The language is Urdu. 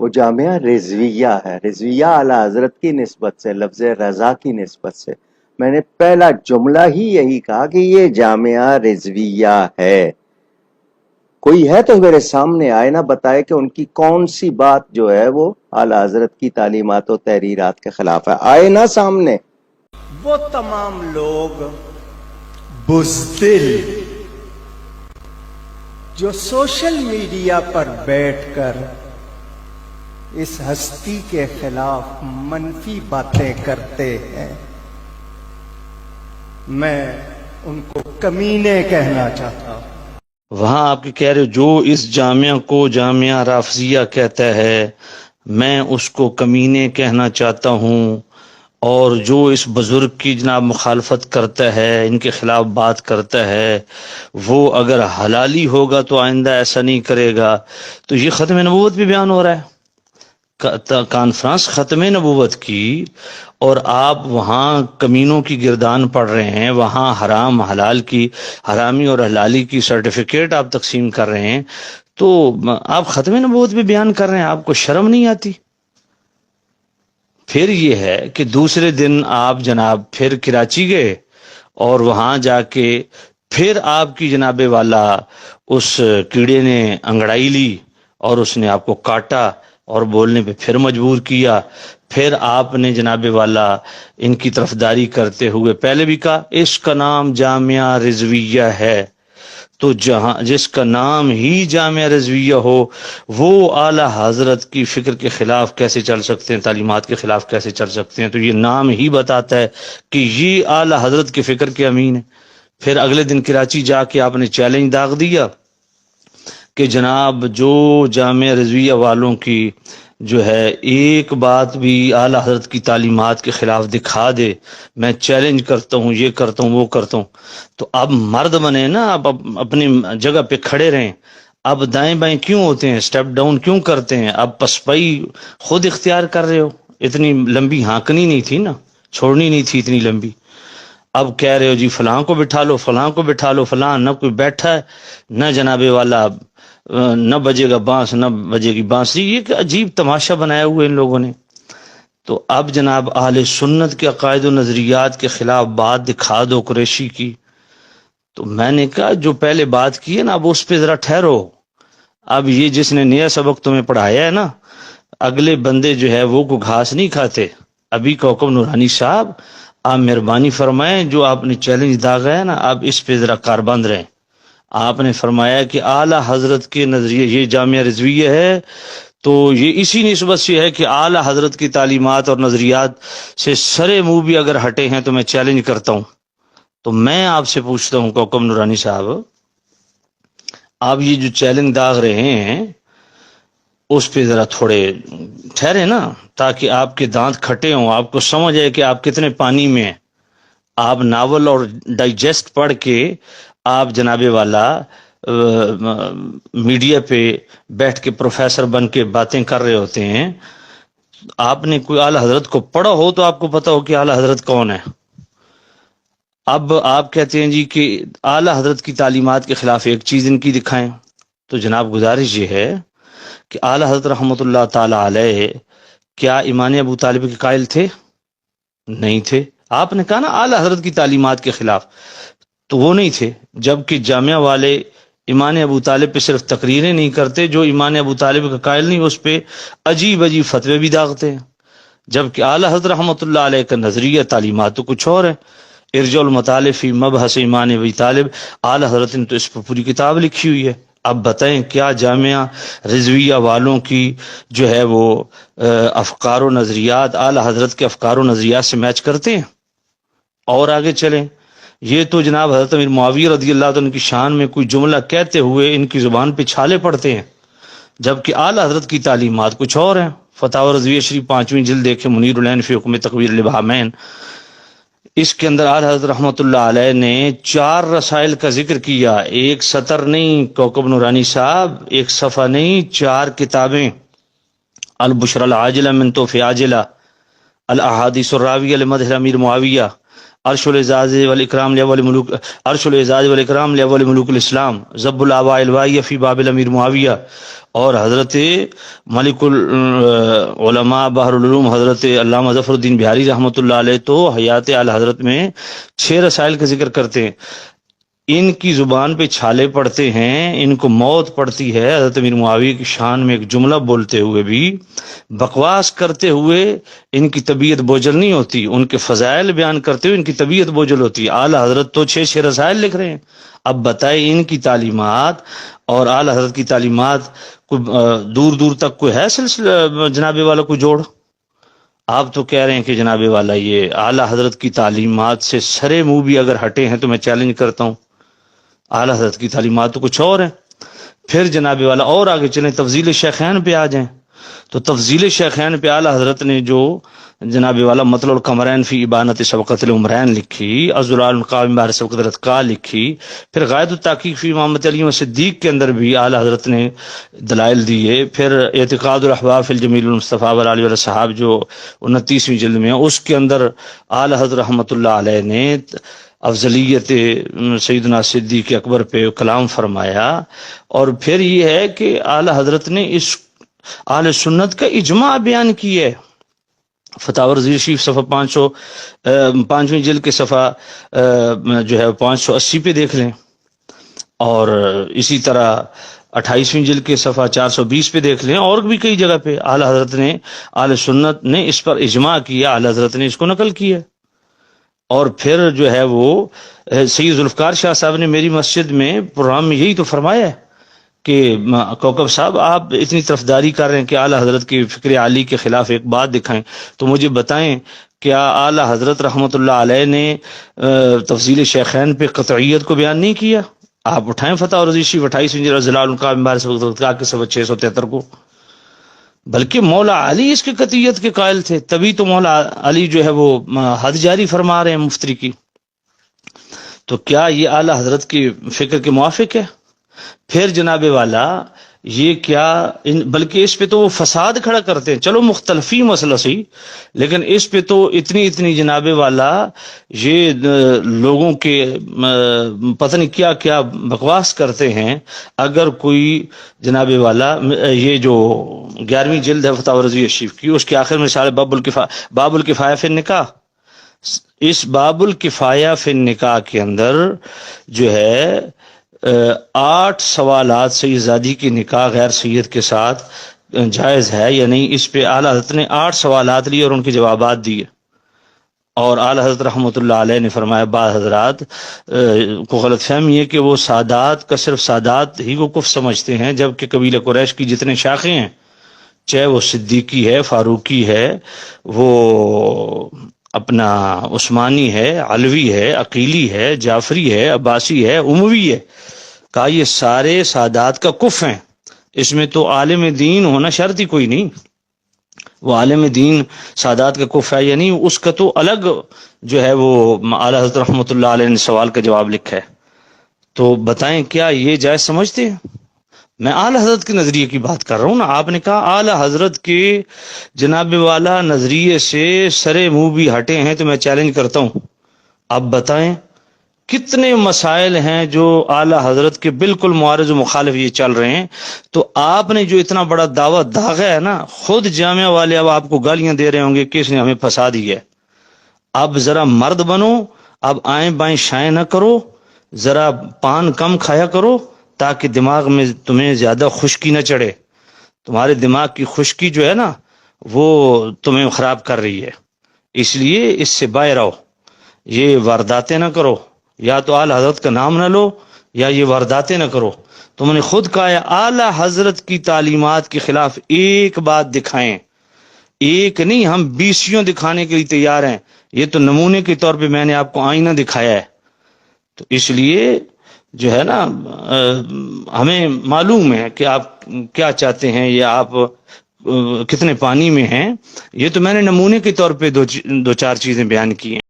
وہ جامعہ رضویہ ہے، رضویہ اعلی حضرت کی نسبت سے، لفظ رضا کی نسبت سے۔ میں نے پہلا جملہ ہی یہی کہا کہ یہ جامعہ رضویہ ہے۔ کوئی ہے تو میرے سامنے آئے نہ بتائے کہ ان کی کون سی بات جو ہے وہ اعلی حضرت کی تعلیمات و تحریرات کے خلاف ہے، آئے نہ سامنے۔ وہ تمام لوگ بزدل جو سوشل میڈیا پر بیٹھ کر اس ہستی کے خلاف منفی باتیں کرتے ہیں، میں ان کو کمینے کہنا چاہتا ہوں۔ وہاں آپ کے کہہ رہے ہو جو اس جامعہ کو جامعہ رافضیہ کہتا ہے میں اس کو کمینے کہنا چاہتا ہوں، اور جو اس بزرگ کی جناب مخالفت کرتا ہے، ان کے خلاف بات کرتا ہے، وہ اگر حلالی ہوگا تو آئندہ ایسا نہیں کرے گا۔ تو یہ ختم نبوت بھی بیان ہو رہا ہے، کانفرنس ختم نبوت کی، اور آپ وہاں کمینوں کی گردان پڑھ رہے ہیں، وہاں حرام حلال کی، حرامی اور حلالی کی سرٹیفکیٹ آپ تقسیم کر رہے ہیں، تو آپ ختم نبوت بھی بیان کر رہے ہیں، آپ کو شرم نہیں آتی؟ پھر یہ ہے کہ دوسرے دن آپ جناب پھر کراچی گئے، اور وہاں جا کے پھر آپ کی جناب والا اس کیڑے نے انگڑائی لی اور اس نے آپ کو کاٹا اور بولنے پہ پھر مجبور کیا۔ پھر آپ نے جناب والا ان کی طرفداری کرتے ہوئے پہلے بھی کہا اس کا نام جامعہ رضویہ ہے، تو جہاں جس کا نام ہی جامعہ رضویہ ہو وہ اعلی حضرت کی فکر کے خلاف کیسے چل سکتے ہیں، تعلیمات کے خلاف کیسے چل سکتے ہیں؟ تو یہ نام ہی بتاتا ہے کہ یہ اعلی حضرت کے فکر کے امین ہیں۔ پھر اگلے دن کراچی جا کے آپ نے چیلنج داغ دیا کہ جناب جو جامعہ رضویہ والوں کی جو ہے ایک بات بھی اعلی حضرت کی تعلیمات کے خلاف دکھا دے، میں چیلنج کرتا ہوں، یہ کرتا ہوں، وہ کرتا ہوں۔ تو اب مرد بنے نا، اب اپنی جگہ پہ کھڑے رہیں، اب دائیں بائیں کیوں ہوتے ہیں، سٹیپ ڈاؤن کیوں کرتے ہیں؟ اب پسپائی خود اختیار کر رہے ہو، اتنی لمبی ہانکنی نہیں تھی نا، چھوڑنی نہیں تھی اتنی لمبی۔ اب کہہ رہے ہو جی فلاں کو بٹھا لو، فلاں کو بٹھا لو، فلاں نہ کوئی بیٹھا ہے، نہ جناب والا نہ بجے گا بانس نہ بجے گی بانسری۔ یہ کہ عجیب تماشا بنایا ہوا ان لوگوں نے۔ تو اب جناب اہل سنت کے عقائد و نظریات کے خلاف بات دکھا دو قریشی کی۔ تو میں نے کہا جو پہلے بات کی ہے نا اب اس پہ ذرا ٹھہرو۔ اب یہ جس نے نیا سبق تمہیں پڑھایا ہے نا، اگلے بندے جو ہے وہ کو گھاس نہیں کھاتے۔ ابھی کوکب نورانی صاحب آپ مہربانی فرمائیں، جو آپ نے چیلنج داغا ہے نا آپ اس پہ ذرا کاربند رہیں۔ آپ نے فرمایا کہ اعلی حضرت کے نظریے یہ جامعہ رضویہ ہے، تو یہ اسی نسبت سے ہے کہ اعلی حضرت کی تعلیمات اور نظریات سے سرے منہ بھی اگر ہٹے ہیں تو میں چیلنج کرتا ہوں۔ تو میں آپ سے پوچھتا ہوں کوکب نورانی صاحب، آپ یہ جو چیلنج داغ رہے ہیں اس پہ ذرا تھوڑے ٹھہرے نا، تاکہ آپ کے دانت کھٹے ہوں، آپ کو سمجھ آئے کہ آپ کتنے پانی میں ہیں۔ آپ ناول اور ڈائجسٹ پڑھ کے آپ جناب والا میڈیا پہ بیٹھ کے پروفیسر بن کے باتیں کر رہے ہوتے ہیں۔ آپ نے کوئی اعلی حضرت کو پڑھا ہو تو آپ کو پتا ہو کہ اعلی حضرت کون ہے۔ اب آپ کہتے ہیں جی کہ اعلی حضرت کی تعلیمات کے خلاف ایک چیز ان کی دکھائیں، تو جناب گزارش یہ ہے کہ اعلی حضرت رحمۃ اللہ تعالی علیہ کیا ایمان ابو طالب کے قائل تھے؟ نہیں تھے۔ آپ نے کہا نا اعلی حضرت کی تعلیمات کے خلاف، تو وہ نہیں تھے، جبکہ جامعہ والے ایمان ابو طالب پہ صرف تقریریں نہیں کرتے، جو ایمان ابو طالب کا قائل نہیں اس پہ عجیب عجیب فتوے بھی داغتے ہیں، جبکہ اعلی حضرت رحمۃ اللہ علیہ کا نظریہ تعلیمات تو کچھ اور ہے۔ ارجاء المطالب فی مبحث ایمان ابی طالب، اعلی حضرت نے تو اس پر پوری کتاب لکھی ہوئی ہے۔ اب بتائیں کیا جامعہ رضویہ والوں کی جو ہے وہ افکار و نظریات اعلی حضرت کے افکار و نظریات سے میچ کرتے ہیں؟ اور آگے چلیں، یہ تو جناب حضرت امیر معاویہ رضی اللہ عنہ کی شان میں کوئی جملہ کہتے ہوئے ان کی زبان پہ چھالے پڑتے ہیں، جبکہ اعلی حضرت کی تعلیمات کچھ اور ہیں۔ فتاوی رضویہ شریف 5ویں جلد دیکھیں، منیر العین فی حکم تقویر الابہامین، اس کے اندر اعلی حضرت رحمۃ اللہ علیہ نے 4 رسائل کا ذکر کیا، ایک سطر نہیں کوکب نورانی صاحب، ایک صفحہ نہیں، 4 کتابیں: البشرى العاجلہ من توفی عاجلہ، الاحادیث الراویہ لمدح امیر معاویہ، عرش الاعزاز والاکرام لاول ملوک عرش الاعزاز والاکرام لاول ملوک الاسلام ضب الآباء الوائیہ فی باب الامیر معاویہ، اور حضرت ملک العلماء بحر العلوم حضرت علامہ ظفر الدین بہاری رحمۃ اللہ علیہ تو حیات اعلی حضرت میں 6 رسائل کا ذکر کرتے ہیں. ان کی زبان پہ چھالے پڑتے ہیں، ان کو موت پڑتی ہے حضرت امیر معاویہ کی شان میں ایک جملہ بولتے ہوئے بھی، بکواس کرتے ہوئے ان کی طبیعت بوجھل نہیں ہوتی، ان کے فضائل بیان کرتے ہوئے ان کی طبیعت بوجھل ہوتی. اعلی حضرت تو 6 رسائل لکھ رہے ہیں. اب بتائیں ان کی تعلیمات اور اعلی حضرت کی تعلیمات کوئی دور دور تک کوئی ہے سلسلہ جناب والا کوئی جوڑ؟ آپ تو کہہ رہے ہیں کہ جناب والا یہ اعلی حضرت کی تعلیمات سے سرے منہ بھی اگر ہٹے ہیں تو میں چیلنج کرتا ہوں، اعلی حضرت کی تعلیمات تو کچھ اور ہیں. پھر جناب والا اور آگے چلیں، تفضیل شیخین پہ آ جائیں. تو تفضیل شیخین پہ اعلی حضرت نے جو جناب والا مطلع القمرین فی ابانت سبقت العمرین لکھی، ازلال القائم بحر سبقت الاتقاء لکھی، پھر غایت التحقیق فی امامت علی و صدیق کے اندر بھی اعلی حضرت نے دلائل دیے. پھر اعتقاد الاحباب فی الجمیل المصطفیٰ والآل والصحاب جو 29ویں جلد میں ہے، اس کے اندر اعلی حضرت رحمۃ اللہ علیہ نے افضلیت سیدنا صدیق اکبر پہ کلام فرمایا. اور پھر یہ ہے کہ اعلی حضرت نے اس اہل سنت کا اجماع بیان کیا ہے. فتاوی رضویہ شریف صفحہ 505ویں جلد کے صفحہ جو ہے 580 پہ دیکھ لیں، اور اسی طرح 28ویں جلد کے صفحہ 420 پہ دیکھ لیں، اور بھی کئی جگہ پہ اعلی حضرت نے اہل سنت نے اس پر اجماع کیا، اعلی حضرت نے اس کو نقل کیا. اور پھر جو ہے وہ سید ذوالفقار شاہ صاحب نے میری مسجد میں پروگرام میں یہی تو فرمایا ہے کہ کوکب صاحب آپ اتنی طرفداری کر رہے ہیں کہ اعلی حضرت کی فکر عالی کے خلاف ایک بات دکھائیں، تو مجھے بتائیں کیا اعلی حضرت رحمۃ اللہ علیہ نے تفضیل شیخین پہ قطعیت کو بیان نہیں کیا؟ آپ اٹھائیں فتح رضی شریف 28ویں جلد ضلال القائم بحر سبقت الاتقاء کے صفحہ 673 کو. بلکہ مولا علی اس کی قطعیت کے قائل تھے، تبھی تو مولا علی جو ہے وہ حد جاری فرما رہے ہیں مفتری کی. تو کیا یہ اعلی حضرت کی فکر کے موافق ہے؟ پھر جناب والا یہ کیا بلکہ اس پہ تو وہ فساد کھڑا کرتے ہیں. چلو مختلفی مسئلہ سی، لیکن اس پہ تو اتنی جناب والا یہ لوگوں کے پتہ نہیں کیا کیا بکواس کرتے ہیں. اگر کوئی جناب والا یہ جو 11ویں جلد ہے فتاوی رضویہ شریف کی، اس کے آخر میں سارے باب الکفایہ فی النکاح، اس باب الکفایہ فی النکاح کے اندر جو ہے 8 سوالات سید زادی کی نکاح غیر سید کے ساتھ جائز ہے یا نہیں، اس پہ اعلی حضرت نے 8 سوالات لیے اور ان کے جوابات دیے. اور اعلی حضرت رحمۃ اللہ علیہ نے فرمایا بعض حضرات کو غلط فہمی ہے کہ وہ سادات کا صرف سادات ہی کو کفر سمجھتے ہیں، جبکہ قبیلہ قریش کی جتنے شاخیں ہیں، چاہے وہ صدیقی ہے، فاروقی ہے، وہ اپنا عثمانی ہے، علوی ہے، عقیلی ہے، جعفری ہے، عباسی ہے، اموی ہے، کہا یہ سارے سادات کا کف ہیں. اس میں تو عالم دین ہونا شرط ہی کوئی نہیں. وہ عالم دین سادات کا کف ہے یا نہیں، اس کا تو الگ جو ہے وہ اعلی حضرت رحمۃ اللہ علیہ نے سوال کا جواب لکھا ہے. تو بتائیں کیا یہ جائز سمجھتے ہیں؟ میں اعلی حضرت کے نظریے کی بات کر رہا ہوں نا. آپ نے کہا اعلی حضرت کے جناب والا نظریے سے سرے منہ بھی ہٹے ہیں، تو میں چیلنج کرتا ہوں. اب بتائیں کتنے مسائل ہیں جو اعلی حضرت کے بالکل معارض و مخالف یہ چل رہے ہیں. تو آپ نے جو اتنا بڑا دعویٰ داغا ہے نا، خود جامعہ والے اب آپ کو گالیاں دے رہے ہوں گے کہ اس نے ہمیں پھنسا دی ہے. اب ذرا مرد بنو، اب آئیں بائیں شائیں نہ کرو، ذرا پان کم کھایا کرو تاکہ دماغ میں تمہیں زیادہ خشکی نہ چڑھے. تمہارے دماغ کی خشکی جو ہے نا وہ تمہیں خراب کر رہی ہے، اس لیے اس سے باہر آؤ. یہ وارداتیں نہ کرو، یا تو اعلی حضرت کا نام نہ لو یا یہ وارداتیں نہ کرو. تم نے خود کہا ہے اعلی حضرت کی تعلیمات کے خلاف ایک بات دکھائیں، ایک نہیں ہم 20 دکھانے کے لیے تیار ہیں. یہ تو نمونے کے طور پہ میں نے آپ کو آئینہ دکھایا ہے. تو اس لیے جو ہے نا ہمیں معلوم ہے کہ آپ کیا چاہتے ہیں یا آپ کتنے پانی میں ہیں. یہ تو میں نے نمونے کے طور پہ دو چار چیزیں بیان کی ہیں.